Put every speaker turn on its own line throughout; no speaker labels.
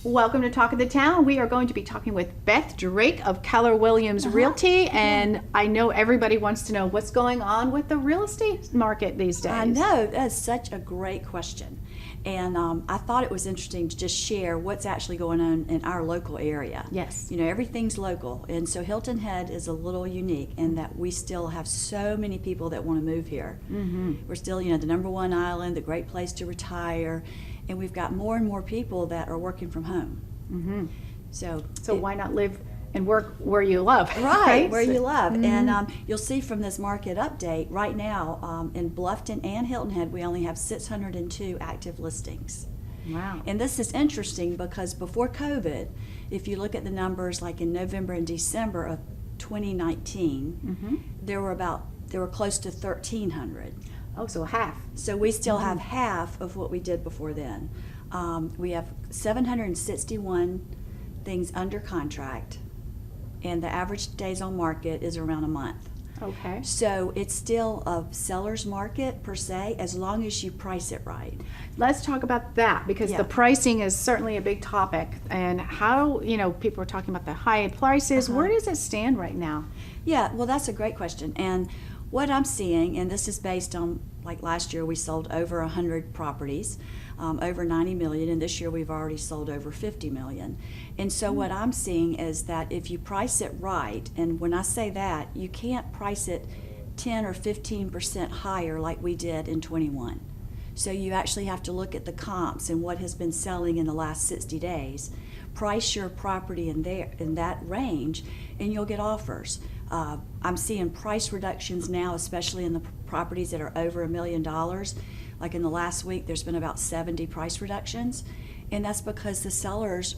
Welcome to Talk of the Town. We are going to be talking with Beth Drake of Keller Williams Realty, and I know everybody wants to know what's going on with the real estate market these days.
I know, that's such a great question. And I thought it was interesting to just share what's actually going on in our local area.
Yes.
You know, everything's local. And so Hilton Head is a little unique in that we still have so many people that want to move here. We're still, you know, the #1 island, the great place to retire. And we've got more and more people that are working from home. So
why not live and work where you love?
Right, where you love. And you'll see from this market update, right now in Bluffton and Hilton Head, we only have 602 active listings.
Wow.
And this is interesting because before COVID, if you look at the numbers like in November and December of 2019, there were close to 1,300.
Oh, so half.
So we still have half of what we did before then. We have 761 things under contract, and the average days on market is around a month.
Okay.
So it's still a seller's market per se, as long as you price it right.
Let's talk about that, because the pricing is certainly a big topic, and how, you know, people are talking about the high prices. Where does it stand right now?
Yeah, well, that's a great question. And what I'm seeing, and this is based on, like last year we sold over 100 properties, over 90 million, and this year we've already sold over 50 million. And so what I'm seeing is that if you price it right, and when I say that, you can't price it 10 or 15% higher like we did in 21. So you actually have to look at the comps and what has been selling in the last 60 days, price your property in that range, and you'll get offers. I'm seeing price reductions now, especially in the properties that are over $1 million. Like in the last week, there's been about 70 price reductions, and that's because the sellers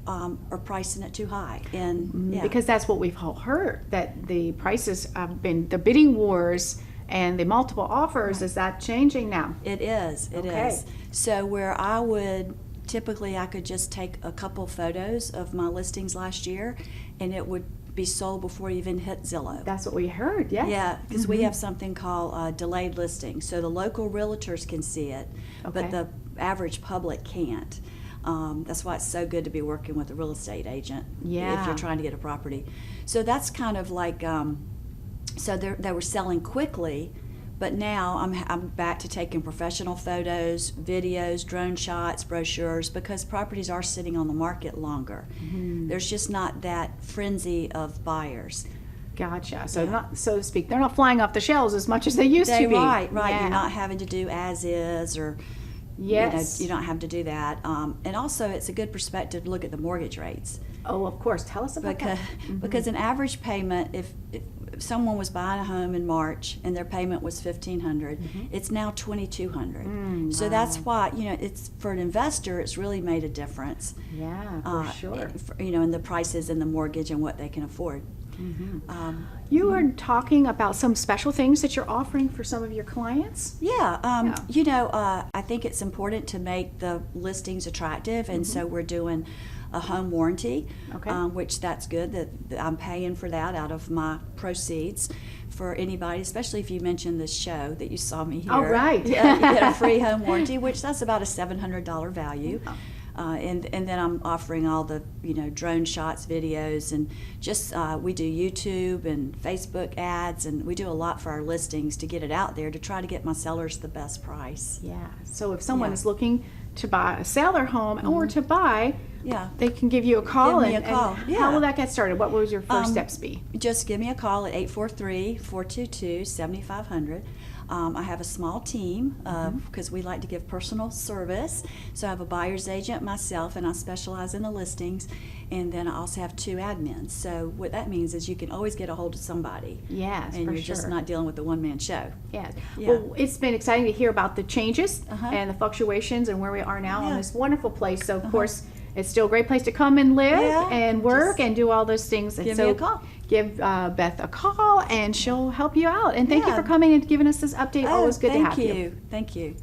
are pricing it too high. And
because that's what we've all heard, that the prices have been, the bidding wars and the multiple offers, is that changing now?
It is. It is. So where I would typically, I could just take a couple photos of my listings last year, and it would be sold before you even hit Zillow.
That's what we heard, yes.
Yeah, because we have something called delayed listing. So the local realtors can see it, but the average public can't. That's why it's so good to be working with a real estate agent if you're trying to get a property. So that's kind of like, so they were selling quickly, but now I'm back to taking professional photos, videos, drone shots, brochures, because properties are sitting on the market longer. There's just not that frenzy of buyers.
Gotcha. So not, so to speak, they're not flying off the shelves as much as they used to be.
Right.
Yeah.
You're not having to do as is, or you don't have to do that. And also, it's a good perspective to look at the mortgage rates.
Oh, of course. Tell us about that.
Because an average payment, if someone was buying a home in March and their payment was $1,500, it's now $2,200. So that's why, you know, it's for an investor, it's really made a difference.
Yeah, for sure.
You know, in the prices and the mortgage and what they can afford.
You were talking about some special things that you're offering for some of your clients?
Yeah, you know, I think it's important to make the listings attractive, and so we're doing a home warranty, which that's good, that I'm paying for that out of my proceeds for anybody, especially if you mention this show that you saw me here.
Oh, right.
You get a free home warranty, which that's about a $700 value. And then I'm offering all the, you know, drone shots, videos, and just we do YouTube and Facebook ads, and we do a lot for our listings to get it out there to try to get my sellers the best price.
Yeah. So if someone is looking to sell their home or to buy, they can give you a call.
Give me a call.
How will that get started? What would your first steps be?
Just give me a call at 843-422-7500. I have a small team because we like to give personal service. So I have a buyer's agent, myself, and I specialize in the listings. And then I also have 2 admins. So what that means is you can always get a hold of somebody.
Yes,
and you're just not dealing with the one-man show.
Yes. Well, it's been exciting to hear about the changes and the fluctuations and where we are now on this wonderful place. So, of course, it's still a great place to come and live and work and do all those things.
Give me a call.
Give Beth a call, and she'll help you out. And thank you for coming and giving us this update. Always good to have you.
Thank you.